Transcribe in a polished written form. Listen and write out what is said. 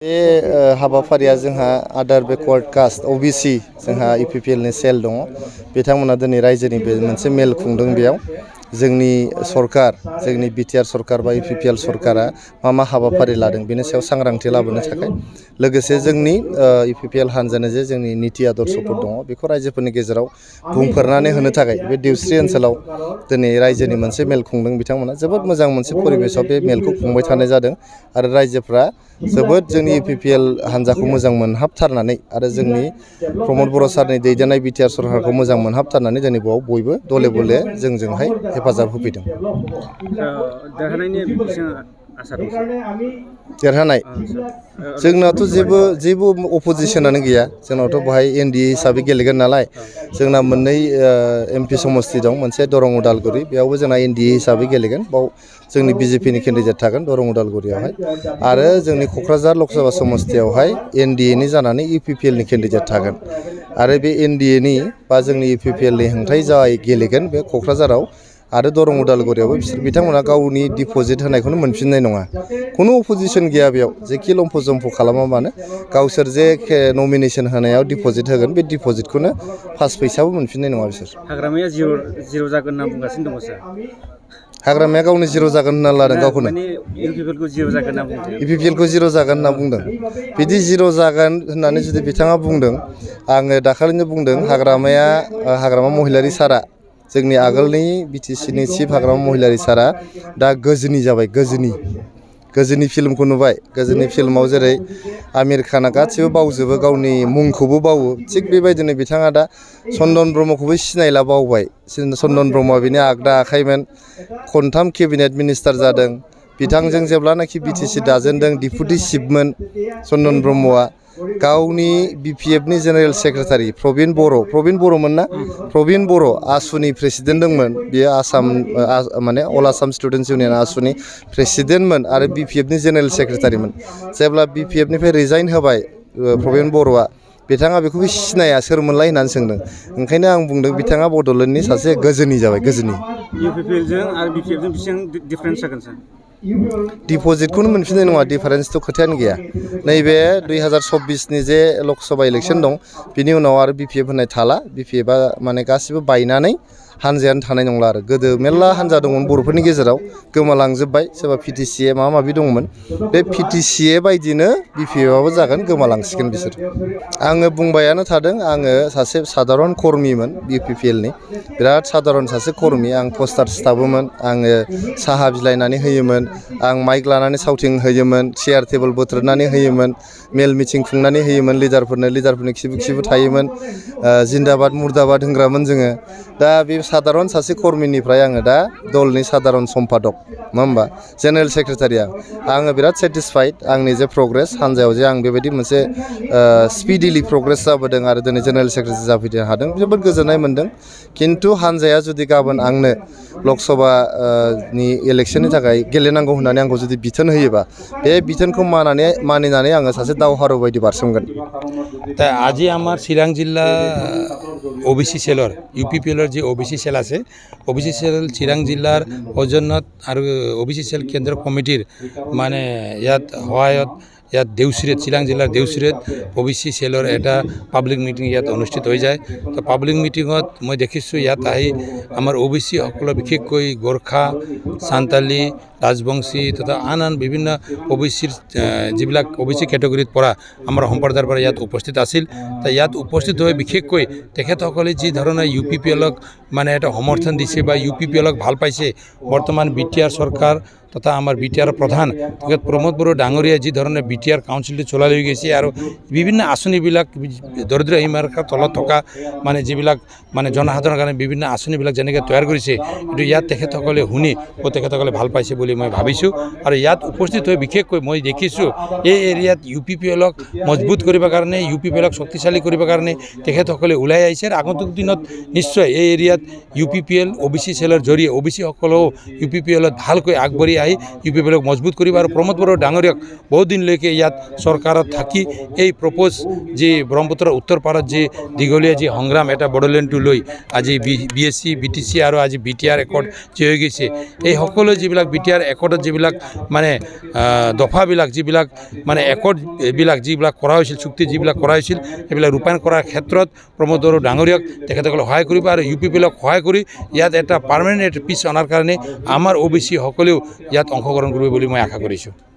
बे हाबाफारिया जोंहा आदार बेकवार्ड कास्ट ओबीसी जोंहा यूपीपीएल नि सेल दङ बिथांमोना दिनै रायजोनि मोनसे मेल खुंदों बेयाव जोंनि सरकार जोंनि बिटिआर सरकार बा यूपीपीएल सरकारा मा हाबाफारि लादों बेनि सायाव सांग्रांथि लाबोनो थाखाय लोगोसे जोंनि यूपीपीएल हानजानो जे जोंनि नीति आदर्शफोर दङ बेखौ रायजोफोरनि गेजेराव बुंफोरनानै होनो थाखाय बे देवस्रि ओनसोलाव दिनै रायजोनि मोनसे मेल खुंदों बिथांमोना जोबोद मोजां मोनसे परिबेसाव बे मेलखौ खुंबाय थानाय जादों आरो रायजोफ्रा जोबोद जोंनि यूपीपीएल हानजाखौ मोजां मोनहाबथारनानै आरो जोंनि प्रमद बर' सारनि दैदेननाय बिटिआर सरकारखौ मोजां मोनहाबथारनानै दिनै बेयाव बयबो दले बले जोंजोंहाय हेफाजाब होफैदों। देरहानाय जोंनाथ' जेबो अपोजिशनानो गैया जोंनावथ' बेहाय एनडीए हिसाबै गेलेगोन नालाय जोंना मोननै एमपी समस्ति दं मोनसे दरं उदालगुरि बेयावबो जोंना एनडीए हिसाबै गेलेगोन बाव जोंनि बीजेपीनि केन्डिडेट थागोन दरं उदालगुरियावहाय आरो जोंनि क'क्राझार लकसभा समस्तियावहाय एनडीए नि जानानै यूपीपीएल नि केन्डिडेट थागोन आरो बे एनडीए नि बा जोंनि यूपीपीएल नि हेंथायै जाय गेलेगोन बे क'क्राझाराव आरो दरं उदालगुरियावबो बिथांमोना गावनि डिपजिट होनायखौनो मोनफिननाय नङा खुनु अपोजिशन गैया बेयाव जेखि लम्फ जम्फ खालामा मानो गावसोर जे नमिनेशन होनायाव डिपजिट होगोन बे डिपजिटखौनो फार्स्ट फैसाबो मोनफिननाय नङा बिसोर। हाग्रामाया जिर' जागोन होनना बुंगासिनो दङ सार। हाग्रामाया गावनो जिर' जागोन होनना लादों गावखौनो यूपीपीएलखौ जिर' जागोन होनना बुंदों। यूपीपीएलखौ जिर' जागोन होनना बुंदों बिदि जिर' जागोन होननानै जुदि बिथाङा बुंदों आङो दाखालिनो बुंदों हाग्रामा महिलारि सारा जोंनि आगोलनि बिटिसि नि चिफ हाग्रामा महिलारि सारा दा गोजोनि जाबाय गोजोनि फिल्मखौ नुबाय गोजोनि फिल्माव जेरै आमिर खाना गासिबो बावजोबो गावनि मुंखौबो बावो थिग बेबायदिनो बिथाङा दा चन्दन ब्रह्मखौबो सिनायला बावबाय चन्दन ब्रह्मआ बिनि आगदा आखाइमोन खनथाम केबिनेट मिनिस्टार जादों बिथांजों जेब्लानाखि बिटिसि दाजेनदों डिपुटि चिफमोन चन्दन ब्रह्मआ गावनि बीपीएफ नि जेनेरेल सेक्रेटारि प्रबिन बर'मोन ना प्रबिन बर' आसुनि प्रेसिडेन्ट दंमोन बियो आसाम माने अल आसाम स्टुडेन्टस इउनियन आसुनि प्रेसिडेन्टमोन आरो बीपीएफ नि जेनेरेल सेक्रेटारिमोन जेब्ला बीपीएफ निफ्राय रिजाइन होबाय प्रबिन बर'आ बिथाङा बेखौबो सिनाया सोरमोनलाय होननानै सोंदों ओंखायनो आं बुंदों बिथाङा बड'लेण्डनि सासे गोजोनि जाबाय गोजोनि। यूपीपीएलजों आरो बीपीएफजों बेसेबां डिफारेन्स जागोन सार? डिपजिटखौनो मोनफिननाय नङा डिफारेन्सथ' खोथायानो गैया नैबे 2024 नि जे लकसभा इलेक्सन दं बिनि उनाव आरो बीपीएफ होननाय थाला बीपीएफआ माने गासिबो बायनानै हानजायानो थानाय नंला आरो गोदो मेरला हानजा दंमोन बर'फोरनि गेजेराव गोमालांजोब्बाय सोरबा पिटिसिए माबा माबि दंमोन बे पिटिसिए बायदिनो बीपीएफआबो जागोन गोमालांसिगोन बिसोर। आङो बुंबायानो थादों आङो सासे साधारन कर्मिमोन यूपीपीएलनि बिराद साधारन सासे कर्मि आं पस्टार सिथाबोमोन आङो साहा बिलाइनानै होयोमोन आं माइक लानानै साउटिं होयोमोन चेयार टेबोल बोथ्रोदनानै होयोमोन मेल मिटिं खुंनानै होयोमोन लिडारफोरनो खिबु थायोमोन जिन्दाबाद मुर्दाबाद होनग्रामोन जोङो दा बे साधारन सासे कर्मिनिफ्राय आङो दा दलनि साधारन सम्पादक नङा होमबा जेनेरेल सेक्रेटारि आङो बिराद सेटिसफाइड आंनि जे प्रग्रेस हानजायाव जे आं बेबायदि मोनसे स्पिडिलि प्रग्रेस जाबोदों आरो दिनै जेनेरेल सेक्रेटारि जाफैनो हादों जोबोद गोजोननाय मोन्दों खिन्थु हानजाया जुदि गाबोन आंनो लकसभानि इलेक्सननि थाखाय गेलेनांगौ होननानै आंखौ जुदि बिथोन होयोबा बे बिथोनखौ मानिनानै आङो सासे दावहारु बायदि बारसोमगोन। তা আজি আমার চিৰাং জিলা ওবিসি সেলৰ यूपीपीएলৰ যে ওবিসি সেল আছে ওবিসি সেল চিৰাং জিলাৰ সৌজন্যত আৰু ওবিসি সেল কেন্দ্ৰ কমিটিৰ মানে ইয়াত সহায়ত ইয়াত দেউচিৰেত চিৰাং জিলাৰ দেউচিৰেত ওবিসি সেলৰ এটা পাব্লিক মিটিং ইয়াত অনুষ্ঠিত হৈ যায় তো পাব্লিক মিটিঙত মই দেখিছোঁ ইয়াত আহি আমাৰ ওবিসি সকলৰ বিশেষকৈ গোৰ্খা সান্তালী ৰাজবংশী তথা আন বিভিন্ন ওবিচিৰ যিবিলাক ওবিচি কেটেগৰীত পৰা আমাৰ সম্প্ৰদায়ৰ পৰা ইয়াত উপস্থিত আছিল তো ইয়াত উপস্থিত হৈ বিশেষকৈ তেখেতসকলে যি ধৰণে यूपीपीएলক মানে এটা সমৰ্থন দিছে বা यूपीपीएলক ভাল পাইছে বৰ্তমান বিটিআৰ চৰকাৰ তথা আমাৰ বিটিআৰ প্ৰধান তেখেত প্ৰমোদ বড়ো ডাঙৰীয়াই যি ধৰণে বিটিআৰ কাউন্সিলটো চলাই লৈ গৈছে আৰু বিভিন্ন আঁচনিবিলাক দৰিদ্ৰ সীমাৰেখাৰ তলত থকা মানে যিবিলাক মানে জনসাধাৰণৰ কাৰণে বিভিন্ন আঁচনিবিলাক যেনেকৈ তৈয়াৰ কৰিছে এইটো ইয়াত তেখেতসকলে শুনি তেখেতসকলে ভাল পাইছে বুলি মই ভাবিছোঁ আৰু ইয়াত উপস্থিত হৈ বিশেষকৈ মই দেখিছোঁ এই এৰিয়াত यूपीपीएলক মজবুত কৰিবৰ কাৰণে यूपीपीएলক শক্তিশালী কৰিবৰ কাৰণে তেখেতসকলে ওলাই আহিছে আৰু আগন্তুক দিনত নিশ্চয় এই এৰিয়াত यूपीपीएल ওবিসি সেলৰ জৰিয়ে ওবিচিসকলেও यूपीपीएলত ভালকৈ আগবাঢ়ি আহি ইউ পি পি এলক মজবুত কৰিব আৰু প্ৰমোদ বড়ো ডাঙৰীয়াক বহুত দিনলৈকে ইয়াত চৰকাৰত থাকি এই প্ৰপ'জ যি ব্ৰহ্মপুত্ৰৰ উত্তৰ পাৰত যি দীঘলীয়া যি সংগ্ৰাম এটা বড়োলেণ্ডটো লৈ আজি BSc BTC আৰু আজি BTR একৰ্ড যি হৈ গৈছে এই সকলো যিবিলাক BTR একৰ্ডত যিবিলাক মানে দফাবিলাক যিবিলাক মানে একৰ্ডবিলাক যিবিলাক কৰা হৈছিল চুক্তি যিবিলাক কৰা হৈছিল সেইবিলাক ৰূপায়ণ কৰাৰ ক্ষেত্ৰত প্ৰমোদ বড়ো ডাঙৰীয়াক তেখেতসকলক সহায় কৰিব আৰু ইউ পি পি এলক সহায় কৰি ইয়াত এটা পাৰ্মানেণ্ট পিচ অনাৰ কাৰণে আমাৰ OBC সকলেও ইয়াত অংশগ্ৰহণ কৰিব বুলি মই আশা কৰিছোঁ।